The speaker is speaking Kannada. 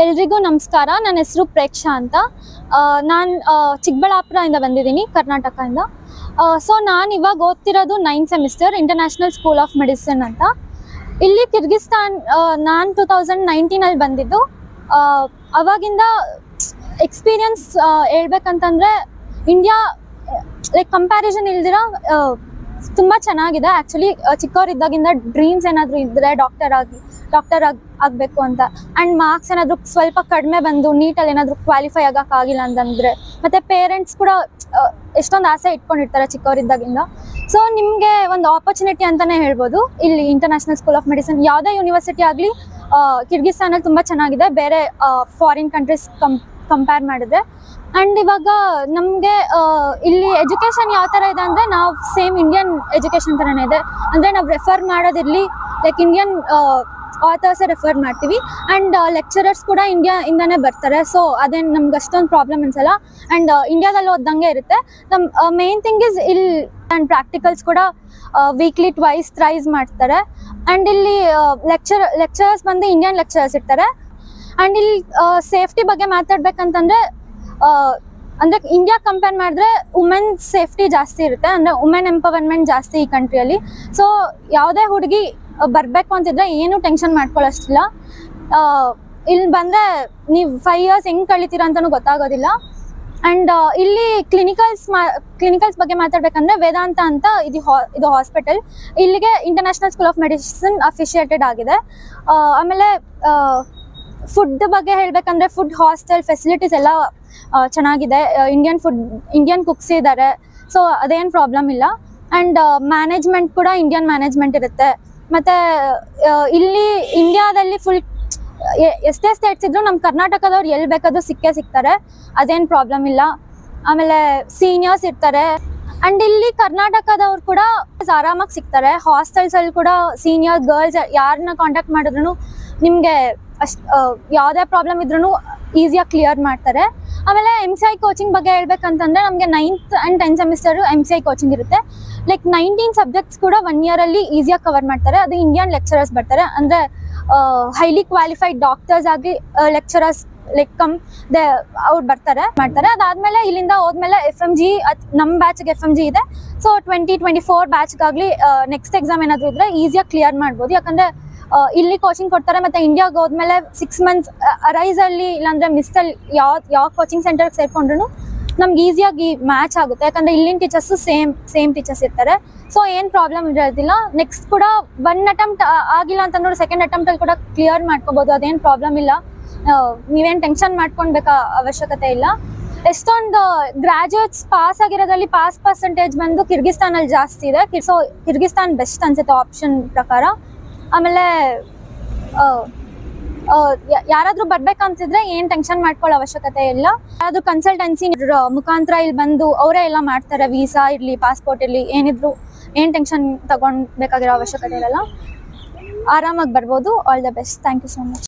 ಎಲ್ರಿಗೂ ನಮಸ್ಕಾರ. ನನ್ನ ಹೆಸರು ಪ್ರೇಕ್ಷಾ ಅಂತ. ನಾನು ಚಿಕ್ಕಬಳ್ಳಾಪುರದಿಂದ ಬಂದಿದ್ದೀನಿ, ಕರ್ನಾಟಕದಿಂದ. ಸೊ ನಾನು ಇವಾಗ ಓದ್ತಿರೋದು 9th semester international school of medicine ಅಂತ. ಇಲ್ಲಿ ಕಿರ್ಗಿಸ್ತಾನ್ ನಾನು 2019 ಬಂದಿದ್ದು. ಅವಾಗಿಂದ ಎಕ್ಸ್ಪೀರಿಯನ್ಸ್ ಹೇಳ್ಬೇಕಂತಂದರೆ ಇಂಡಿಯಾ ಲೈಕ್ ಕಂಪ್ಯಾರಿಸನ್ ಇಲ್ದಿರ ತುಂಬ ಚೆನ್ನಾಗಿದೆ. ಆ್ಯಕ್ಚುಲಿ ಚಿಕ್ಕವರಿದ್ದಾಗಿಂದ ಡ್ರೀಮ್ಸ್ ಏನಾದರೂ ಇದ್ದರೆ ಡಾಕ್ಟರ್ ಆಗಬೇಕು ಅಂತ, ಆ್ಯಂಡ್ ಮಾರ್ಕ್ಸ್ ಏನಾದರೂ ಸ್ವಲ್ಪ ಕಡಿಮೆ ಬಂದು ನೀಟಲ್ಲಿ ಏನಾದರೂ ಕ್ವಾಲಿಫೈ ಆಗೋಕ್ಕಾಗಿಲ್ಲ ಅಂತಂದರೆ, ಮತ್ತು ಪೇರೆಂಟ್ಸ್ ಕೂಡ ಎಷ್ಟೊಂದು ಆಸೆ ಇಟ್ಕೊಂಡಿರ್ತಾರೆ ಚಿಕ್ಕವರಿದ್ದಾಗಿಂದ. ಸೊ ನಿಮಗೆ ಒಂದು ಆಪರ್ಚುನಿಟಿ ಅಂತಲೇ ಹೇಳ್ಬೋದು. ಇಲ್ಲಿ ಇಂಟರ್ನ್ಯಾಷನಲ್ ಸ್ಕೂಲ್ ಆಫ್ ಮೆಡಿಸಿನ್ ಯಾವುದೇ ಯೂನಿವರ್ಸಿಟಿ ಆಗಲಿ ಕಿರ್ಗಿಸ್ತಾನಲ್ಲಿ ತುಂಬ ಚೆನ್ನಾಗಿದೆ, ಬೇರೆ ಫಾರಿನ್ ಕಂಟ್ರೀಸ್ ಕಂಪೇರ್ ಮಾಡಿದ್ರೆ. ಆ್ಯಂಡ್ ಇವಾಗ ನಮಗೆ ಇಲ್ಲಿ ಎಜುಕೇಷನ್ ಯಾವ ಥರ ಇದೆ ಅಂದರೆ, ನಾವು ಸೇಮ್ ಇಂಡಿಯನ್ ಎಜುಕೇಷನ್ ಥರನೇ ಇದೆ. ಅಂದರೆ ನಾವು ರೆಫರ್ ಮಾಡೋದಿರಲಿ ಲೈಕ್ ಇಂಡಿಯನ್ ಆಥರ್ಸೇ ರೆಫರ್ ಮಾಡ್ತೀವಿ, ಆ್ಯಂಡ್ ಲೆಕ್ಚರರ್ಸ್ ಕೂಡ ಇಂಡಿಯಾಯಿಂದನೇ ಬರ್ತಾರೆ. ಸೊ ಅದೇನು ನಮ್ಗೆ ಅಷ್ಟೊಂದು ಪ್ರಾಬ್ಲಮ್ ಅನ್ಸಲ್ಲ, ಆ್ಯಂಡ್ ಇಂಡಿಯಾದಲ್ಲಿ ಓದ್ದಂಗೆ ಇರುತ್ತೆ. ನಮ್ಮ ಮೇನ್ ಥಿಂಗ್ ಇಸ್ ಇಲ್ಲಿ ಆ್ಯಂಡ್ ಪ್ರಾಕ್ಟಿಕಲ್ಸ್ ಕೂಡ ವೀಕ್ಲಿ ಥ್ರೈಸ್ ಮಾಡ್ತಾರೆ. ಆ್ಯಂಡ್ ಇಲ್ಲಿ ಲೆಕ್ಚರರ್ಸ್ ಬಂದು ಇಂಡಿಯನ್ ಲೆಕ್ಚರರ್ಸ್ ಇರ್ತಾರೆ. ಆ್ಯಂಡ್ ಇಲ್ಲಿ ಸೇಫ್ಟಿ ಬಗ್ಗೆ ಮಾತಾಡ್ಬೇಕಂತಂದರೆ, ಅಂದರೆ ಇಂಡಿಯಾ ಕಂಪೇರ್ ಮಾಡಿದ್ರೆ ವುಮೆನ್ ಸೇಫ್ಟಿ ಜಾಸ್ತಿ ಇರುತ್ತೆ, ಅಂದರೆ ವುಮೆನ್ ಎಂಪವರ್ಮೆಂಟ್ ಜಾಸ್ತಿ ಈ ಕಂಟ್ರಿಯಲ್ಲಿ. ಸೊ ಯಾವುದೇ ಹುಡುಗಿ ಬರಬೇಕು ಅಂತಿದ್ರೆ ಏನು ಟೆನ್ಷನ್ ಮಾಡ್ಕೊಳ್ಳೋಷ್ಟಿಲ್ಲ. ಇಲ್ಲಿ ಬಂದರೆ ನೀವು 5 years ಹೆಂಗೆ ಕಳಿತೀರ ಅಂತಲೂ ಗೊತ್ತಾಗೋದಿಲ್ಲ. ಆ್ಯಂಡ್ ಇಲ್ಲಿ ಕ್ಲಿನಿಕಲ್ಸ್ ಬಗ್ಗೆ ಮಾತಾಡ್ಬೇಕಂದ್ರೆ ವೇದಾಂತ ಅಂತ ಇದು ಹಾಸ್ಪಿಟಲ್. ಇಲ್ಲಿಗೆ ಇಂಟರ್ನ್ಯಾಷನಲ್ ಸ್ಕೂಲ್ ಆಫ್ ಮೆಡಿಸಿನ್ ಅಫಿಷಿಯೇಟೆಡ್ ಆಗಿದೆ. ಆಮೇಲೆ ಫುಡ್ ಬಗ್ಗೆ ಹೇಳಬೇಕಂದ್ರೆ ಫುಡ್ ಹಾಸ್ಟೆಲ್ ಫೆಸಿಲಿಟೀಸ್ ಎಲ್ಲ ಚೆನ್ನಾಗಿದೆ. ಇಂಡಿಯನ್ ಕುಕ್ಸ್ ಇದ್ದಾರೆ, ಸೊ ಅದೇನು ಪ್ರಾಬ್ಲಮ್ ಇಲ್ಲ. ಆ್ಯಂಡ್ ಮ್ಯಾನೇಜ್ಮೆಂಟ್ ಕೂಡ ಇಂಡಿಯನ್ ಮ್ಯಾನೇಜ್ಮೆಂಟ್ ಇರುತ್ತೆ. ಮತ್ತು ಇಲ್ಲಿ ಇಂಡಿಯಾದಲ್ಲಿ ಫುಲ್ ಎಷ್ಟೇ ಸ್ಟೇಟ್ಸ್ ಇದ್ದರೂ ನಮ್ಮ ಕರ್ನಾಟಕದವ್ರು ಎಲ್ಲಿ ಬೇಕಾದರೂ ಸಿಗ್ತಾರೆ, ಅದೇನು ಪ್ರಾಬ್ಲಮ್ ಇಲ್ಲ. ಆಮೇಲೆ ಸೀನಿಯರ್ಸ್ ಇರ್ತಾರೆ. ಆ್ಯಂಡ್ ಇಲ್ಲಿ ಕರ್ನಾಟಕದವ್ರು ಕೂಡ ಆರಾಮಾಗಿ ಸಿಗ್ತಾರೆ. ಹಾಸ್ಟೆಲ್ಸಲ್ಲಿ ಕೂಡ ಸೀನಿಯರ್ ಗರ್ಲ್ಸ್ ಯಾರನ್ನ ಕಾಂಟ್ಯಾಕ್ಟ್ ಮಾಡಿದ್ರು ನಿಮಗೆ ಯಾವುದೇ ಪ್ರಾಬ್ಲಮ್ ಇದ್ರೂ ಈಸಿಯಾಗಿ ಕ್ಲಿಯರ್ ಮಾಡ್ತಾರೆ. ಆಮೇಲೆ MCI ಕೋಚಿಂಗ್ ಬಗ್ಗೆ ಹೇಳ್ಬೇಕಂತಂದರೆ, ನಮಗೆ 9th and 10th semester MCI coaching ಇರುತ್ತೆ. ಲೈಕ್ 19 ಸಬ್ಜೆಕ್ಟ್ಸ್ ಕೂಡ 1 year-ಅಲ್ಲಿ ಈಸಿಯಾಗಿ ಕವರ್ ಮಾಡ್ತಾರೆ. ಅದು ಇಂಡಿಯನ್ ಲೆಕ್ಚರರ್ಸ್ ಬರ್ತಾರೆ, ಅಂದರೆ ಹೈಲಿ ಕ್ವಾಲಿಫೈಡ್ ಡಾಕ್ಟರ್ಸ್ ಆಗಿ ಲೆಕ್ಚರರ್ಸ್ ಲೈಕ್ ಅವ್ರು ಮಾಡ್ತಾರೆ. ಅದಾದಮೇಲೆ ಇಲ್ಲಿಂದ ಹೋದ್ಮೇಲೆ FMG, ನಮ್ಮ ಬ್ಯಾಚ್ಗೆ FMG ಇದೆ. ಸೊ 2024 ಬ್ಯಾಚ್ಗಾಗಲಿ ನೆಕ್ಸ್ಟ್ ಎಕ್ಸಾಮ್ ಏನಾದರೂ ಇದ್ದರೆ ಈಸಿಯಾಗಿ ಕ್ಲಿಯರ್ ಮಾಡ್ಬೋದು. ಯಾಕಂದರೆ ಇಲ್ಲಿ ಕೋಚಿಂಗ್ ಕೊಡ್ತಾರೆ. ಮತ್ತು ಇಂಡಿಯಾಗೆ ಹೋದ್ಮೇಲೆ 6 months ಅರೈಸಲ್ಲಿ ಇಲ್ಲಾಂದರೆ ಮಿಸ್ಸಲ್ಲಿ ಯಾವ ಕೋಚಿಂಗ್ ಸೆಂಟರ್ಗೆ ಸೇರಿಕೊಂಡ್ರು ನಮ್ಗೆ ಈಸಿಯಾಗಿ ಮ್ಯಾಚ್ ಆಗುತ್ತೆ. ಯಾಕಂದರೆ ಇಲ್ಲಿನ ಟೀಚರ್ಸು ಸೇಮ್ ಟೀಚರ್ಸ್ ಇರ್ತಾರೆ. ಸೊ ಏನು ಪ್ರಾಬ್ಲಮ್ ಇರೋದಿಲ್ಲ. ನೆಕ್ಸ್ಟ್ ಕೂಡ 1 attempt ಆಗಿಲ್ಲ ಅಂತ ನೋಡಿ 2nd attempt-ಅಲ್ಲಿ ಕೂಡ ಕ್ಲಿಯರ್ ಮಾಡ್ಕೋಬೋದು, ಅದೇನು ಪ್ರಾಬ್ಲಮ್ ಇಲ್ಲ. ನೀವೇನು ಟೆನ್ಷನ್ ಮಾಡ್ಕೊಳ್ಬೇಕಾ ಅವಶ್ಯಕತೆ ಇಲ್ಲ. ಎಷ್ಟೊಂದು ಗ್ರಾಜುಯೇಟ್ಸ್ ಪಾಸ್ ಆಗಿರೋದ್ರಲ್ಲಿ ಪಾಸ್ ಪರ್ಸೆಂಟೇಜ್ ಬಂದು ಕಿರ್ಗಿಸ್ತಾನಲ್ಲಿ ಜಾಸ್ತಿ ಇದೆ. ಸೊ ಕಿರ್ಗಿಸ್ತಾನ್ ಬೆಸ್ಟ್ ಅನ್ಸುತ್ತೆ ಆಪ್ಷನ್ ಪ್ರಕಾರ. ಆಮೇಲೆ ಯಾರಾದರೂ ಬರ್ಬೇಕಂತಿದ್ರೆ ಏನು ಟೆನ್ಷನ್ ಮಾಡ್ಕೊಳ್ಳೋ ಅವಶ್ಯಕತೆ ಇಲ್ಲ. ಯಾರಾದರೂ ಕನ್ಸಲ್ಟೆನ್ಸಿ ಮುಖಾಂತರ ಇಲ್ಲಿ ಬಂದು ಅವರೇ ಎಲ್ಲ ಮಾಡ್ತಾರೆ. ವೀಸಾ ಇರಲಿ, ಪಾಸ್ಪೋರ್ಟ್ ಇರಲಿ, ಏನಿದ್ರು ಏನು ಟೆನ್ಷನ್ ತಗೊಳ್ಬೇಕಾಗಿರೋ ಅವಶ್ಯಕತೆ ಇರಲ್ಲ. ಆರಾಮಾಗಿ ಬರ್ಬೋದು. All the best. Thank you so much.